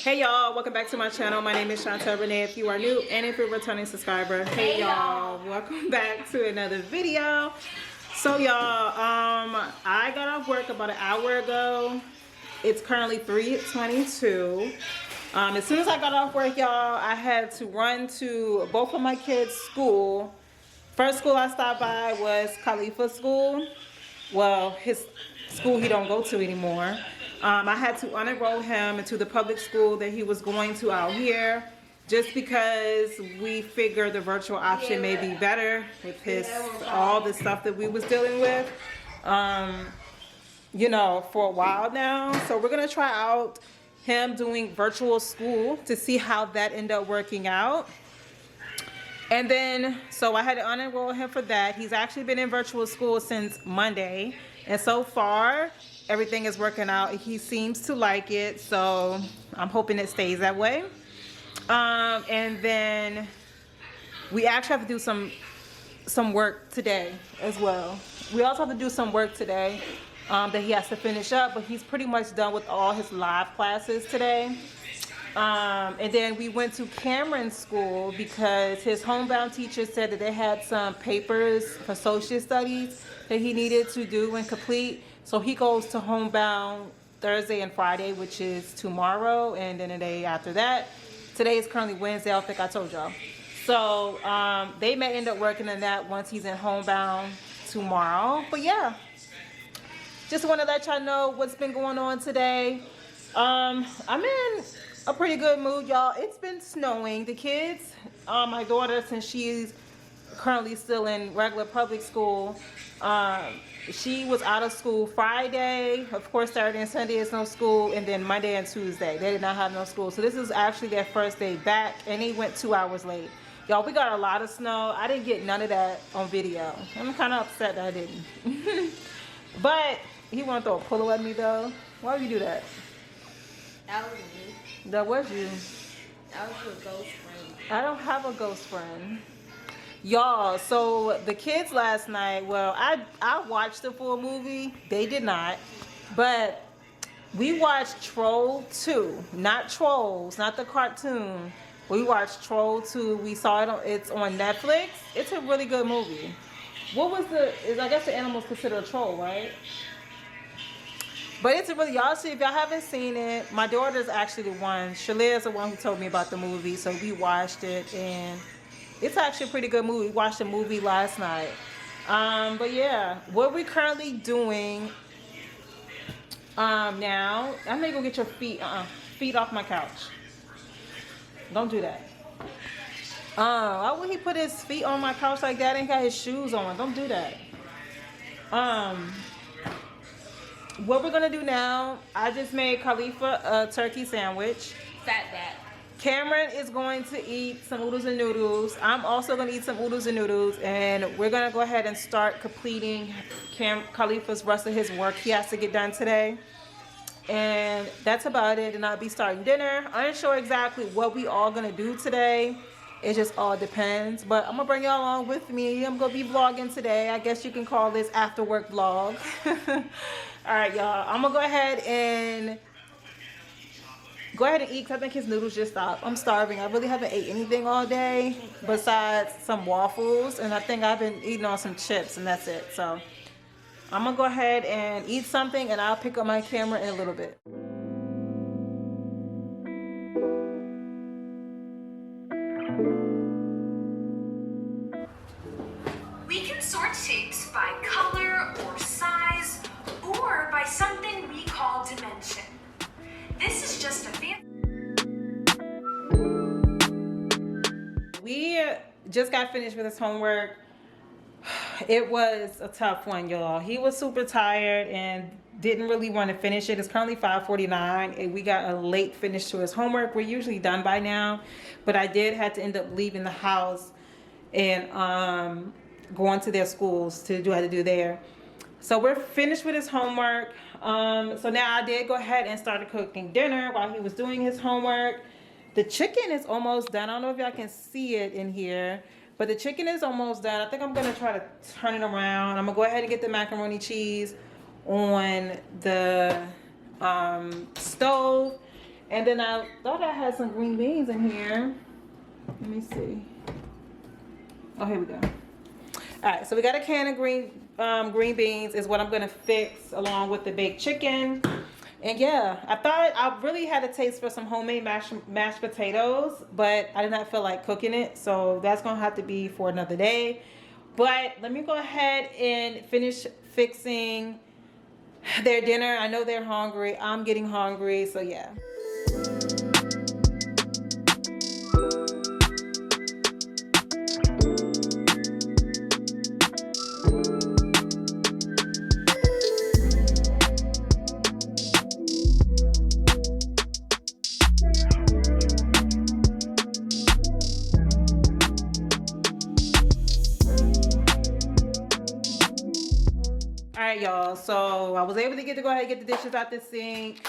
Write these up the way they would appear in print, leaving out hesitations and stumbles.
Hey y'all, welcome back to my channel. My name is Chantel Renee. If you are new and if you're a returning subscriber, hey y'all, welcome back to another video. So y'all, I got off work about an hour ago. It's currently 3:22. As soon as I got off work, y'all, I had to run to both of my kids' school. First school I stopped by was Khalifa's school. Well, his school he don't go to anymore. I had to unenroll him into the public school that he was going to out here, just because we figured the virtual option may be better with all the stuff that we was dealing with, you know, for a while now. So we're gonna try out him doing virtual school to see how that ended up working out. And then, so I had to unenroll him for that. He's actually been in virtual school since Monday. And so far, everything is working out. He seems to like it. So I'm hoping it stays that way. And then we actually have to do some work today as well. We also have to do some work today that he has to finish up. But he's pretty much done with all his live classes today. And then we went to Cameron's school because his homebound teacher said that they had some papers for social studies that he needed to do and complete. So he goes to homebound Thursday and Friday, which is tomorrow, and then the day after that. Today is currently Wednesday, I think I told y'all. So they may end up working on that once he's in homebound tomorrow. But yeah, just want to let y'all know what's been going on today. I'm in a pretty good mood, y'all. It's been snowing. The kids, my daughter, since she's currently still in regular public school, she was out of school Friday. Of course, Saturday and Sunday is no school, and then Monday and Tuesday they did not have no school. So this is actually their first day back, and they went 2 hours late. Y'all, we got a lot of snow. I didn't get none of that on video. I'm kind of upset that I didn't. But he want to throw a pillow at me though. Why would you do that? That was me. That was you. That was your ghost friend. I don't have a ghost friend. Y'all, so the kids last night, well, I watched the full movie. They did not. But we watched Troll 2. Not Trolls, not the cartoon. We watched Troll 2. We saw it it's on Netflix. It's a really good movie. What was I guess the animal's considered a troll, right? But it's a really, y'all see, if y'all haven't seen it, my daughter's actually the one. Shalia is the one who told me about the movie, so we watched it, and it's actually a pretty good movie. We watched the movie last night. But yeah, what we're currently doing now, I'm gonna go get your feet off my couch. Don't do that. Why would he put his feet on my couch like that and got his shoes on? Don't do that. What we're gonna do now, I just made Khalifa a turkey sandwich. Fat back. Cameron is going to eat some oodles and noodles. I'm also gonna eat some oodles and noodles, and we're gonna go ahead and start completing Khalifa's rest of his work he has to get done today. And that's about it, and I'll be starting dinner. I'm unsure exactly what we all gonna do today. It just all depends, but I'm gonna bring y'all along with me. I'm gonna be vlogging today. I guess you can call this after work vlog. All right, y'all, I'm gonna go ahead and eat, because I think his noodles just stopped. I'm starving. I really haven't ate anything all day besides some waffles, and I think I've been eating on some chips, and that's it. So I'm gonna go ahead and eat something, and I'll pick up my camera in a little bit. We can sort shapes by color or size, or by something we call dimension. This is just a fancy. We just got finished with his homework. It was a tough one, y'all. He was super tired and didn't really want to finish it. It's currently 5:49 and we got a late finish to his homework. We're usually done by now, but I did have to end up leaving the house and going to their schools to do what I had to do there. So we're finished with his homework. So now I did go ahead and started cooking dinner while he was doing his homework. The chicken is almost done. I don't know if y'all can see it in here, but the chicken is almost done. I think I'm gonna try to turn it around. I'm gonna go ahead and get the macaroni cheese on the stove. And then I thought I had some green beans in here. Let me see. Oh, here we go. All right, so we got a can of green beans is what I'm gonna fix along with the baked chicken. And yeah, I thought I really had a taste for some homemade mashed potatoes, but I did not feel like cooking it, so that's gonna have to be for another day. But let me go ahead and finish fixing their dinner. I know they're hungry. I'm getting hungry, so yeah. Alright, y'all, so I was able to go ahead and get the dishes out the sink.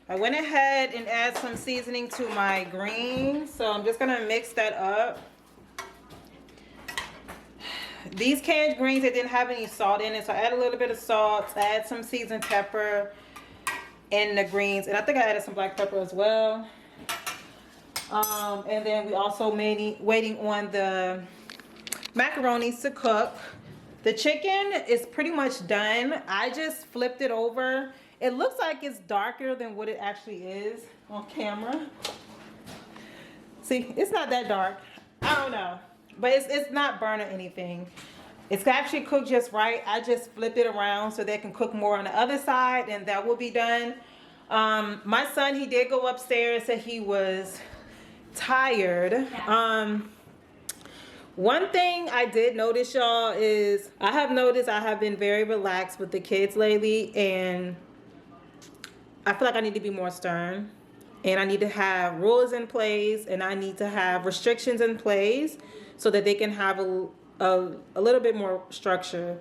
I went ahead and add some seasoning to my greens, so I'm just gonna mix that up. These canned greens, they didn't have any salt in it, so I add a little bit of salt, add some seasoned pepper in the greens, and I think I added some black pepper as well. And then we also waiting on the macaronis to cook. The chicken is pretty much done. I just flipped it over. It looks like it's darker than what it actually is on camera. See, it's not that dark. I don't know, but it's not burnt or anything. It's actually cooked just right. I just flipped it around so they can cook more on the other side, and that will be done. My son, he did go upstairs, said he was tired. One thing I did notice, y'all, is I have been very relaxed with the kids lately, and I feel like I need to be more stern, and I need to have rules in place, and I need to have restrictions in place so that they can have a little bit more structure.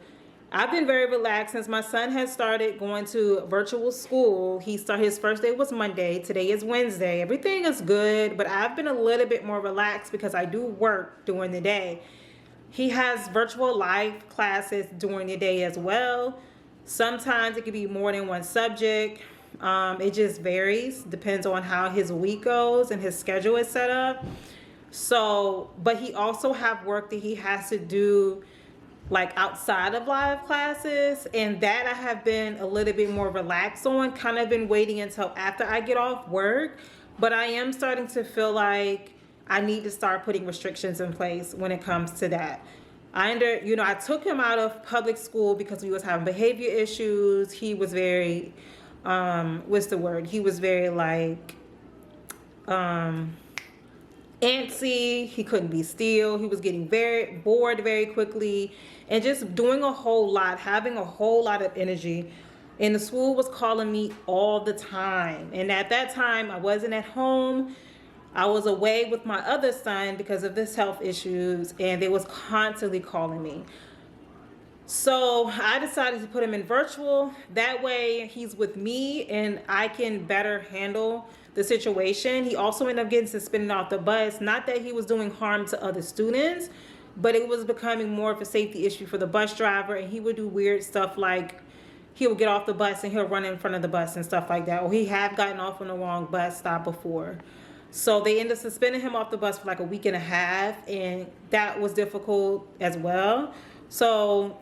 I've been very relaxed since my son has started going to virtual school. His first day was Monday. Today is Wednesday. Everything is good, but I've been a little bit more relaxed because I do work during the day. He has virtual live classes during the day as well. Sometimes it could be more than one subject. It just varies, depends on how his week goes and his schedule is set up. So, but he also have work that he has to do like outside of live classes, and that I have been a little bit more relaxed on, kind of been waiting until after I get off work. But I am starting to feel like I need to start putting restrictions in place when it comes to that. I took him out of public school because we was having behavior issues. He was very he was very like antsy. He couldn't be still. He was getting very bored very quickly and just doing a whole lot, having a whole lot of energy. And the school was calling me all the time. And at that time, I wasn't at home. I was away with my other son because of his health issues, and they was constantly calling me. So I decided to put him in virtual. That way he's with me and I can better handle the situation. He also ended up getting suspended off the bus. Not that he was doing harm to other students, but it was becoming more of a safety issue for the bus driver, and he would do weird stuff like he would get off the bus and he'll run in front of the bus and stuff like that. Or he had gotten off on the wrong bus stop before. So they ended up suspending him off the bus for like a week and a half, and that was difficult as well. So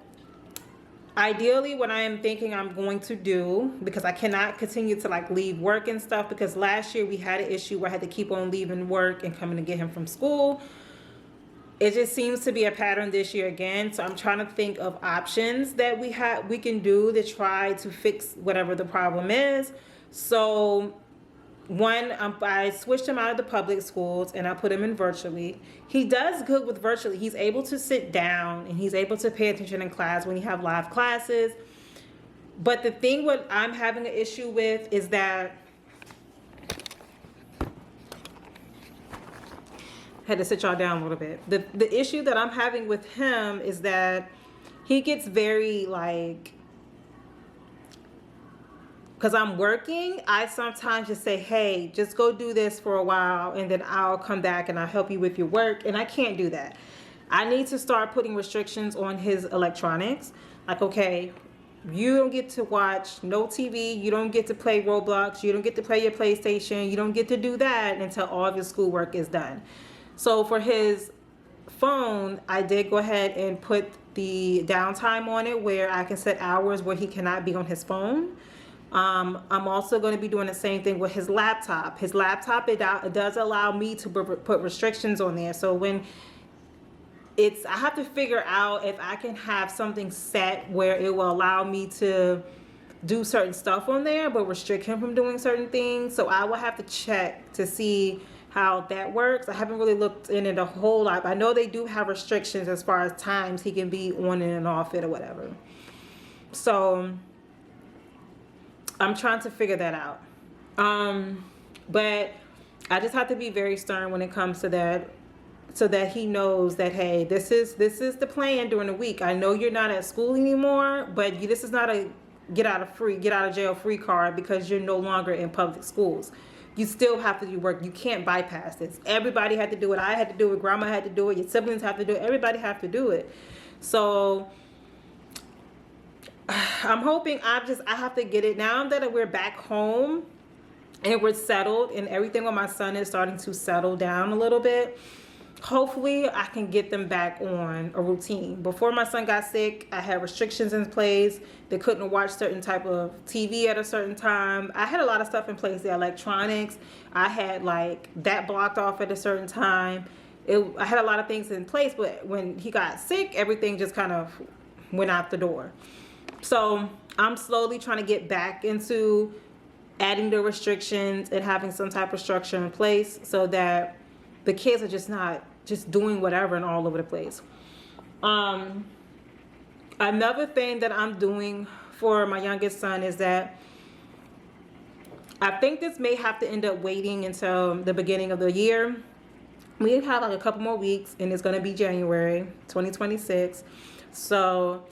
ideally, what I am thinking I'm going to do, because I cannot continue to like leave work and stuff, because last year we had an issue where I had to keep on leaving work and coming to get him from school. It just seems to be a pattern this year again. So I'm trying to think of options that we can do to try to fix whatever the problem is. So one, I switched him out of the public schools and I put him in virtually. He does good with virtually. He's able to sit down and he's able to pay attention in class when you have live classes. But the thing what I'm having an issue with is that I had to sit y'all down a little bit. The issue that I'm having with him is that he gets very like, because I'm working, I sometimes just say, hey, just go do this for a while and then I'll come back and I'll help you with your work. And I can't do that. I need to start putting restrictions on his electronics. Like, okay, you don't get to watch no TV, you don't get to play Roblox, you don't get to play your PlayStation, you don't get to do that until all of your schoolwork is done. So for his phone, I did go ahead and put the downtime on it where I can set hours where he cannot be on his phone. I'm also going to be doing the same thing with his laptop. His laptop, it does allow me to put restrictions on there. So when I have to figure out if I can have something set where it will allow me to do certain stuff on there, but restrict him from doing certain things. So I will have to check to see how that works. I haven't really looked in it a whole lot. But I know they do have restrictions as far as times he can be on and off it or whatever. So I'm trying to figure that out. But I just have to be very stern when it comes to that, so that he knows that, hey, this is the plan during the week. I know you're not at school anymore, but this is not a get out of jail free card because you're no longer in public schools. You still have to do work. You can't bypass this. Everybody had to do it. I had to do it. Grandma had to do it. Your siblings have to do it. Everybody have to do it. So I'm hoping I have to get it now that we're back home and we're settled and everything with my son is starting to settle down a little bit. Hopefully I can get them back on a routine. Before my son got sick, I had restrictions in place. They couldn't watch certain type of TV at a certain time. I had a lot of stuff in place. The electronics, I had like that blocked off at a certain time. I had a lot of things in place, but when he got sick, everything just kind of went out the door. So I'm slowly trying to get back into adding the restrictions and having some type of structure in place so that the kids are just not just doing whatever and all over the place. Another thing that I'm doing for my youngest son is that I think this may have to end up waiting until the beginning of the year. We have like a couple more weeks and it's going to be January 2026. So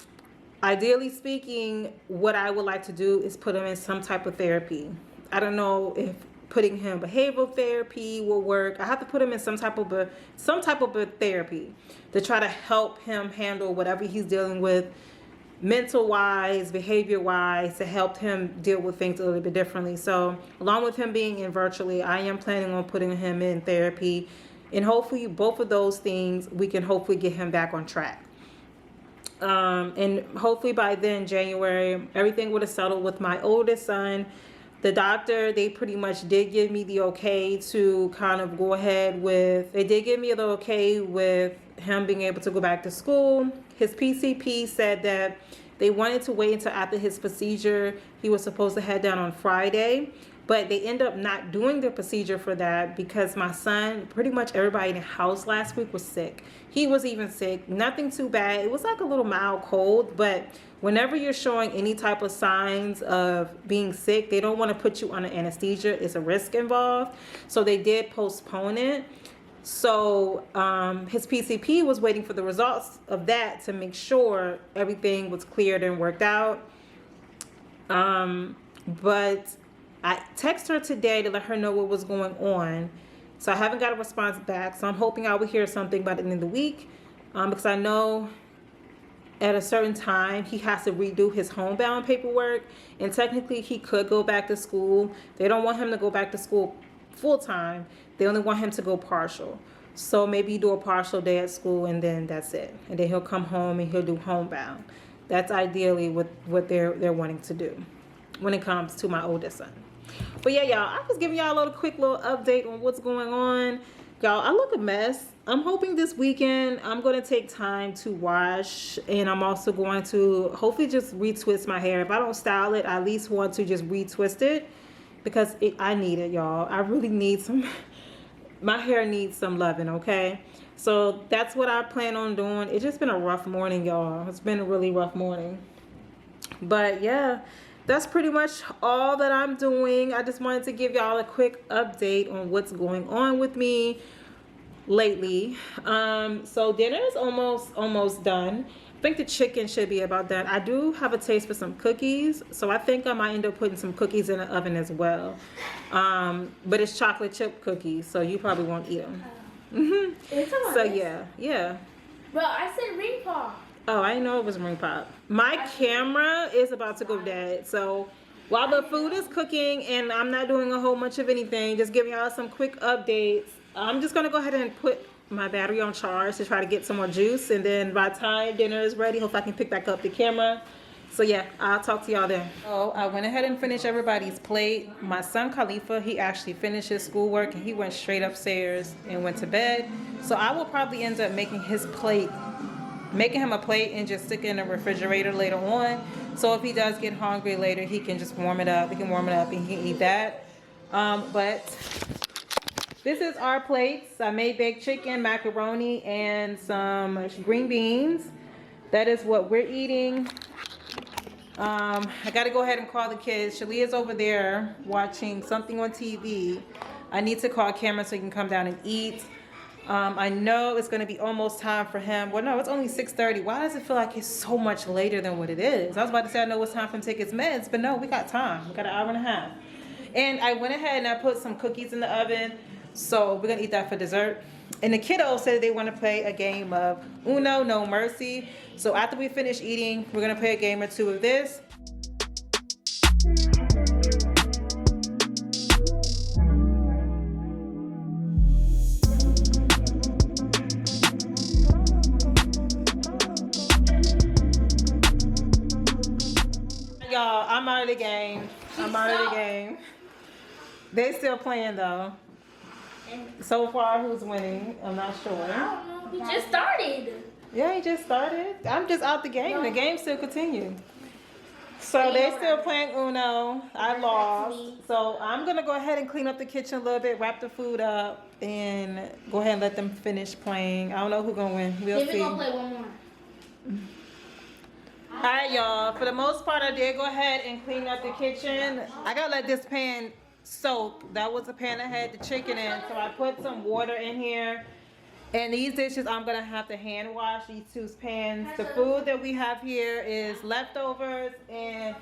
ideally speaking, what I would like to do is put him in some type of therapy. I don't know if putting him behavioral therapy will work. I have to put him in some type of a therapy to try to help him handle whatever he's dealing with, mental wise, behavior wise, to help him deal with things a little bit differently. So along with him being in virtually, I am planning on putting him in therapy, and hopefully both of those things we can hopefully get him back on track. And hopefully by then, January, everything would have settled with my oldest son. The doctor, they pretty much did give me the okay to kind of go ahead with, they did give me the okay with him being able to go back to school. His PCP said that they wanted to wait until after his procedure. He was supposed to head down on Friday, but they end up not doing the procedure for that because my son, pretty much everybody in the house last week was sick. He was even sick, nothing too bad. It was like a little mild cold, but whenever you're showing any type of signs of being sick, they don't want to put you under anesthesia. It's a risk involved. So they did postpone it. So his PCP was waiting for the results of that to make sure everything was cleared and worked out. But I texted her today to let her know what was going on. So I haven't got a response back. So I'm hoping I will hear something by the end of the week. Because I know at a certain time he has to redo his homebound paperwork. And technically he could go back to school. They don't want him to go back to school full time. They only want him to go partial. So maybe do a partial day at school and then that's it. And then he'll come home and he'll do homebound. That's ideally what they're wanting to do when it comes to my oldest son. But yeah, y'all, I was giving y'all a little quick update on what's going on. Y'all, I look a mess. I'm hoping this weekend I'm going to take time to wash, and I'm also going to hopefully just retwist my hair. If I don't style it, I at least want to just retwist it because I need it, y'all. I really need some, my hair needs some loving, okay? So that's what I plan on doing. It's just been a rough morning, y'all. It's been a really rough morning. But yeah, that's pretty much all that I'm doing. I just wanted to give y'all a quick update on what's going on with me lately. So dinner is almost done. I think the chicken should be about done. I do have a taste for some cookies, so I think I might end up putting some cookies in the oven as well. But it's chocolate chip cookies, so you probably won't eat them. So yeah. Bro, I said ring paw. Oh, I didn't know it was ring pop. My camera is about to go dead. So while the food is cooking and I'm not doing a whole bunch of anything, just giving y'all some quick updates, I'm just gonna go ahead and put my battery on charge to try to get some more juice. And then by the time dinner is ready, hopefully I can pick back up the camera. So yeah, I'll talk to y'all then. Oh, I went ahead and finished everybody's plate. My son Khalifa, he actually finished his schoolwork and he went straight upstairs and went to bed. So I will probably end up making him a plate and just stick it in the refrigerator later on. So if he does get hungry later, he can just warm it up. He can warm it up and he can eat that. But this is our plates. I made baked chicken, macaroni, and some green beans. That is what we're eating. I gotta go ahead and call the kids. Shalea's over there watching something on TV. I need to call Cameron so he can come down and eat. I know it's gonna be almost time for him. Well, no, it's only 6:30. Why does it feel like it's so much later than what it is? I was about to say I know it's time for him to take his meds, but no, we got time. We got an hour and a half. And I went ahead and I put some cookies in the oven. So we're gonna eat that for dessert. And the kiddos said they want to play a game of Uno No Mercy. So after we finish eating, we're gonna play a game or two of this. Y'all, I'm out of the game. I'm out of the game. They still playing though. So far, who's winning? I'm not sure. I don't know. He just started. Yeah, he just started. I'm just out the game. The game still continues. So they still playing Uno. I lost. So I'm going to go ahead and clean up the kitchen a little bit, wrap the food up, and go ahead and let them finish playing. I don't know who's going to win. We'll see. We're going to play one more. All right, y'all. For the most part, I did go ahead and clean up the kitchen. I got to let this pan soak. That was the pan I had the chicken in. So I put some water in here. And these dishes, I'm going to have to hand wash these two pans. The food that we have here is leftovers. And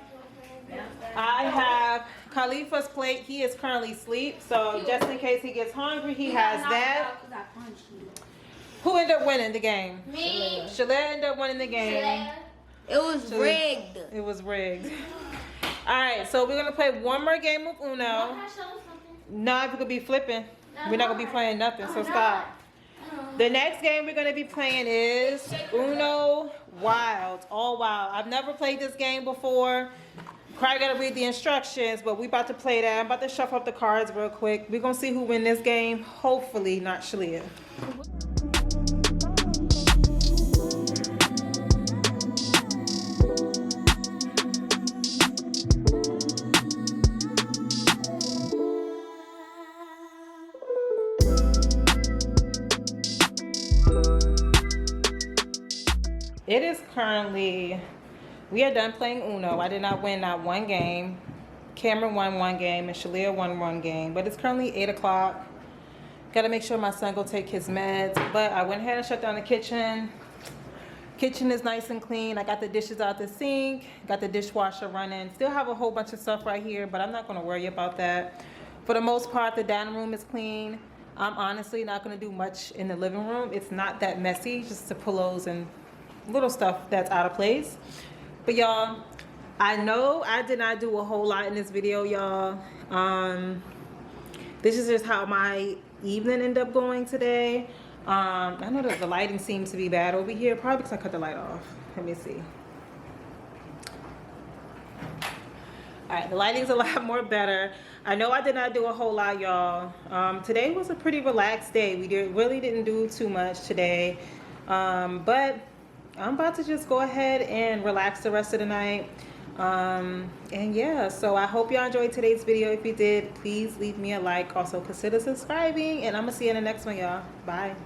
I have Khalifa's plate. He is currently asleep. So just in case he gets hungry, he has that. Who ended up winning the game? Me. Shalea ended up winning the game. It was rigged. It was rigged. All right, so we're going to play one more game of Uno. No, if we could be flipping. We're not going to be playing nothing, so stop. The next game we're going to be playing is Uno Wild. All Wild. I've never played this game before. Probably got to read the instructions, but we about to play that. I'm about to shuffle up the cards real quick. We're going to see who wins this game. Hopefully not Shalea. It is currently, we are done playing Uno. I did not win not one game. Cameron won one game and Shalea won one game. But it's currently 8 o'clock. Gotta make sure my son go take his meds. But I went ahead and shut down the kitchen. Kitchen is nice and clean. I got the dishes out the sink. Got the dishwasher running. Still have a whole bunch of stuff right here, but I'm not gonna worry about that. For the most part, the dining room is clean. I'm honestly not gonna do much in the living room. It's not that messy, just the pillows and little stuff that's out of place. But y'all, I know I did not do a whole lot in this video, y'all. This is just how my evening ended up going today. I know that the lighting seems to be bad over here, probably because I cut the light off. Let me see. All right, the lighting's a lot more better. I know I did not do a whole lot, y'all. Today was a pretty relaxed day. We really didn't do too much today, but I'm about to just go ahead and relax the rest of the night. And yeah, so I hope y'all enjoyed today's video. If you did, please leave me a like. Also consider subscribing, and I'm gonna see you in the next one, y'all. Bye.